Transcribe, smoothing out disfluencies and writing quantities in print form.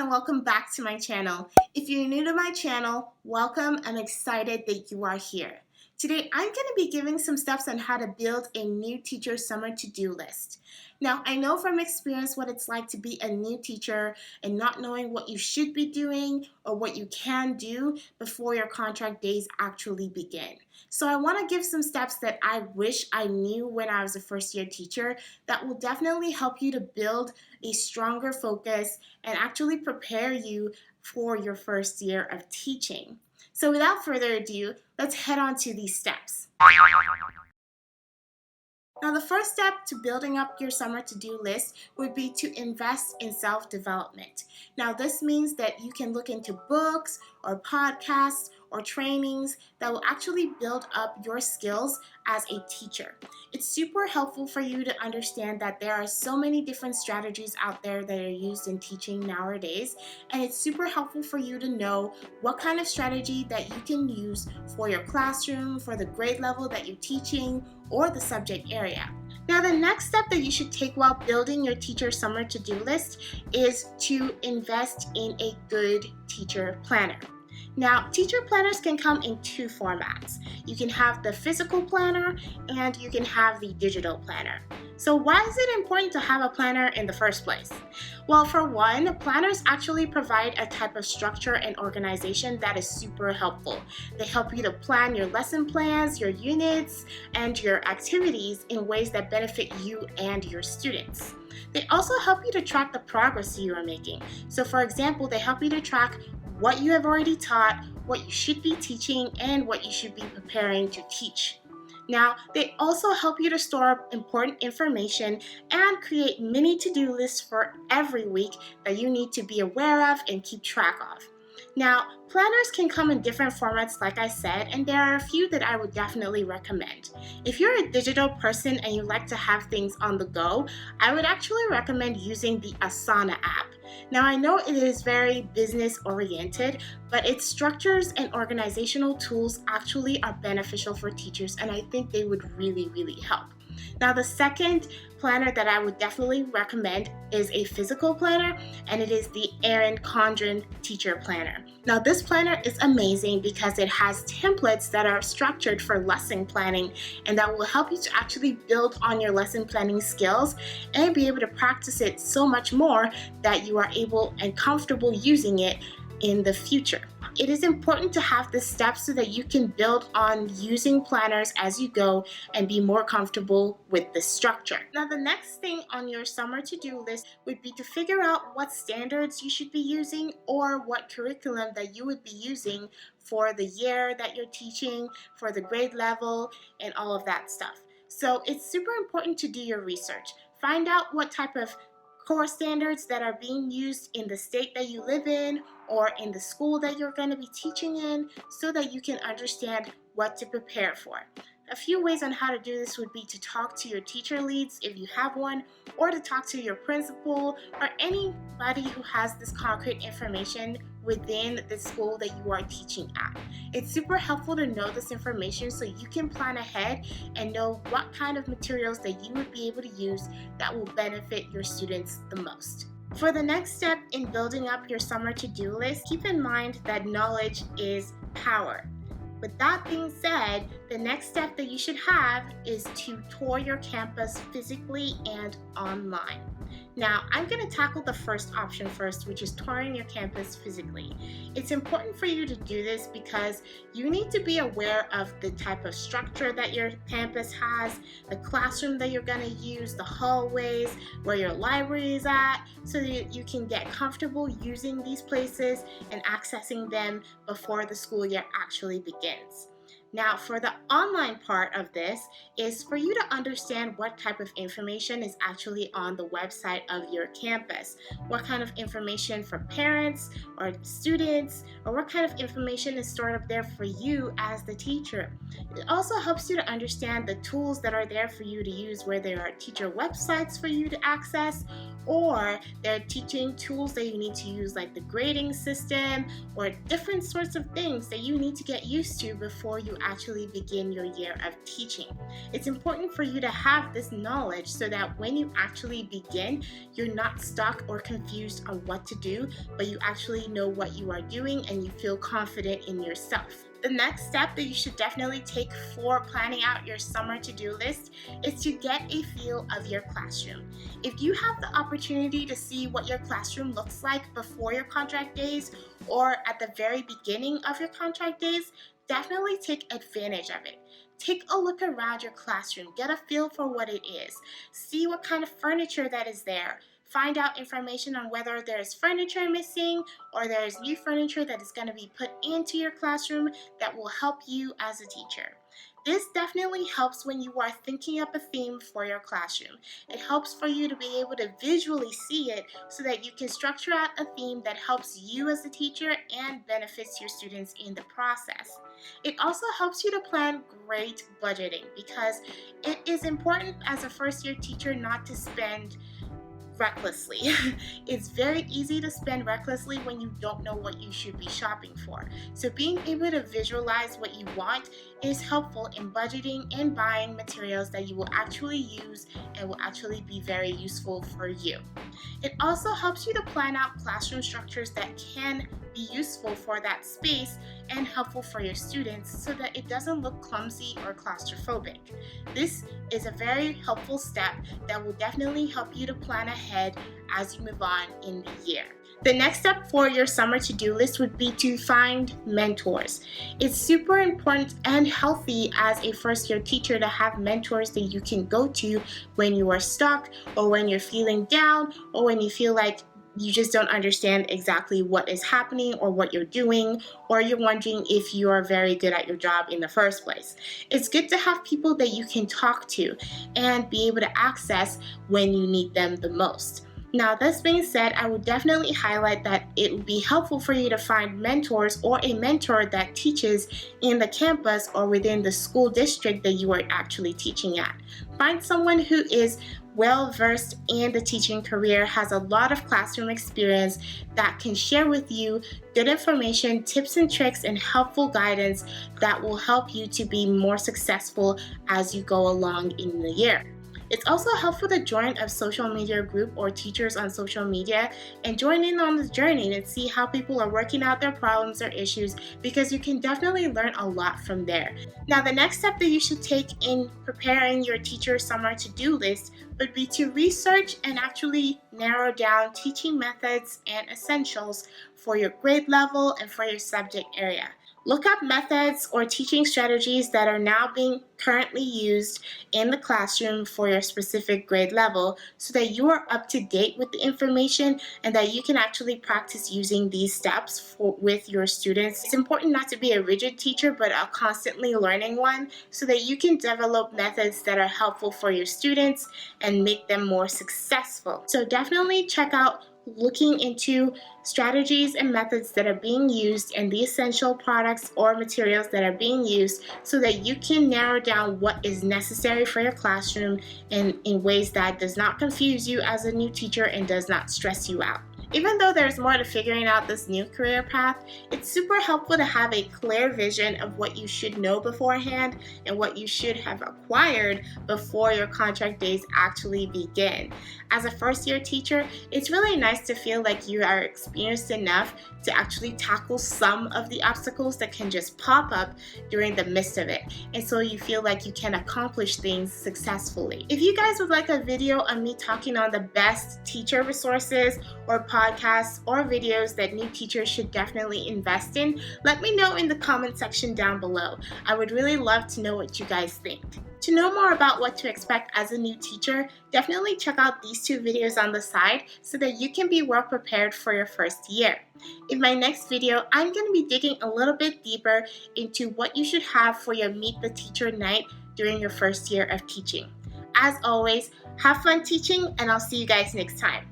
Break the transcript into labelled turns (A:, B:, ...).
A: and welcome back to my channel. If you're new to my channel, welcome. I'm excited that you are here. Today, I'm going to be giving some steps on how to build a new teacher summer to-do list. Now, I know from experience what it's like to be a new teacher and not knowing what you should be doing or what you can do before your contract days actually begin. So I want to give some steps that I wish I knew when I was a first-year teacher that will definitely help you to build a stronger focus and actually prepare you for your first year of teaching. So without further ado, let's head on to these steps. Now, the first step to building up your summer to-do list would be to invest in self-development. Now, this means that you can look into books or podcasts or trainings that will actually build up your skills as a teacher. It's super helpful for you to understand that there are so many different strategies out there that are used in teaching nowadays, and it's super helpful for you to know what kind of strategy that you can use for your classroom, for the grade level that you're teaching, or the subject area. Now, the next step that you should take while building your teacher summer to-do list is to invest in a good teacher planner. Now, teacher planners can come in two formats. You can have the physical planner and you can have the digital planner. So why is it important to have a planner in the first place? Well, for one, planners actually provide a type of structure and organization that is super helpful. They help you to plan your lesson plans, your units, and your activities in ways that benefit you and your students. They also help you to track the progress you are making. So for example, they help you to track what you have already taught, what you should be teaching, and what you should be preparing to teach. Now, they also help you to store important information and create mini to-do lists for every week that you need to be aware of and keep track of. Now, planners can come in different formats, like I said, and there are a few that I would definitely recommend. If you're a digital person and you like to have things on the go, I would actually recommend using the Asana app. Now, I know it is very business-oriented, but its structures and organizational tools actually are beneficial for teachers, and I think they would really help. Now, the second planner that I would definitely recommend is a physical planner, and it is the Erin Condren Teacher Planner. Now, this planner is amazing because it has templates that are structured for lesson planning and that will help you to actually build on your lesson planning skills and be able to practice it so much more that you are able and comfortable using it in the future. It is important to have the steps so that you can build on using planners as you go and be more comfortable with the structure. Now, the next thing on your summer to-do list would be to figure out what standards you should be using or what curriculum that you would be using for the year that you're teaching, for the grade level, and all of that stuff. So it's super important to do your research. Find out what type of core standards that are being used in the state that you live in or in the school that you're going to be teaching in so that you can understand what to prepare for. A few ways on how to do this would be to talk to your teacher leads if you have one, or to talk to your principal or anybody who has this concrete information within the school that you are teaching at. It's super helpful to know this information so you can plan ahead and know what kind of materials that you would be able to use that will benefit your students the most. For the next step in building up your summer to-do list, keep in mind that knowledge is power. With that being said, the next step that you should have is to tour your campus physically and online. Now, I'm going to tackle the first option first, which is touring your campus physically. It's important for you to do this because you need to be aware of the type of structure that your campus has, the classroom that you're going to use, the hallways, where your library is at, so that you can get comfortable using these places and accessing them before the school year actually begins. Now, for the online part of this is for you to understand what type of information is actually on the website of your campus. What kind of information for parents or students, or what kind of information is stored up there for you as the teacher. It also helps you to understand the tools that are there for you to use, where there are teacher websites for you to access, or there are teaching tools that you need to use, like the grading system or different sorts of things that you need to get used to before you actually begin your year of teaching. It's important for you to have this knowledge so that when you actually begin, you're not stuck or confused on what to do, but you actually know what you are doing and you feel confident in yourself. The next step that you should definitely take for planning out your summer to-do list is to get a feel of your classroom. If you have the opportunity to see what your classroom looks like before your contract days or at the very beginning of your contract days, definitely take advantage of it. Take a look around your classroom, get a feel for what it is, see what kind of furniture that is there. Find out information on whether there's furniture missing or there's new furniture that is going to be put into your classroom that will help you as a teacher. This definitely helps when you are thinking up a theme for your classroom. It helps for you to be able to visually see it so that you can structure out a theme that helps you as a teacher and benefits your students in the process. It also helps you to plan great budgeting because it is important as a first-year teacher not to spend recklessly. It's very easy to spend recklessly when you don't know what you should be shopping for. So being able to visualize what you want is helpful in budgeting and buying materials that you will actually use and will actually be very useful for you. It also helps you to plan out classroom structures that can be useful for that space and helpful for your students so that it doesn't look clumsy or claustrophobic. This is a very helpful step that will definitely help you to plan ahead as you move on in the year. The next step for your summer to-do list would be to find mentors. It's super important and healthy as a first-year teacher to have mentors that you can go to when you are stuck or when you're feeling down or when you feel like you just don't understand exactly what is happening or what you're doing, or you're wondering if you are very good at your job in the first place. It's good to have people that you can talk to and be able to access when you need them the most. Now, this being said, I would definitely highlight that it would be helpful for you to find mentors or a mentor that teaches in the campus or within the school district that you are actually teaching at. Find someone who is well-versed in the teaching career, has a lot of classroom experience that can share with you good information, tips and tricks, and helpful guidance that will help you to be more successful as you go along in the year. It's also helpful to join a social media group or teachers on social media and join in on the journey and see how people are working out their problems or issues because you can definitely learn a lot from there. Now, the next step that you should take in preparing your teacher summer to-do list would be to research and actually narrow down teaching methods and essentials for your grade level and for your subject area. Look up methods or teaching strategies that are now being currently used in the classroom for your specific grade level so that you are up to date with the information and that you can actually practice using these steps with your students. It's important not to be a rigid teacher but a constantly learning one so that you can develop methods that are helpful for your students and make them more successful. So definitely check out looking into strategies and methods that are being used and the essential products or materials that are being used so that you can narrow down what is necessary for your classroom in ways that does not confuse you as a new teacher and does not stress you out. Even though there's more to figuring out this new career path, it's super helpful to have a clear vision of what you should know beforehand and what you should have acquired before your contract days actually begin. As a first-year teacher, it's really nice to feel like you are experienced enough to actually tackle some of the obstacles that can just pop up during the midst of it, and so you feel like you can accomplish things successfully. If you guys would like a video on me talking on the best teacher resources or podcasts or videos that new teachers should definitely invest in, let me know in the comment section down below. I would really love to know what you guys think. To know more about what to expect as a new teacher, definitely check out these two videos on the side so that you can be well prepared for your first year. In my next video, I'm going to be digging a little bit deeper into what you should have for your Meet the Teacher night during your first year of teaching. As always, have fun teaching, and I'll see you guys next time.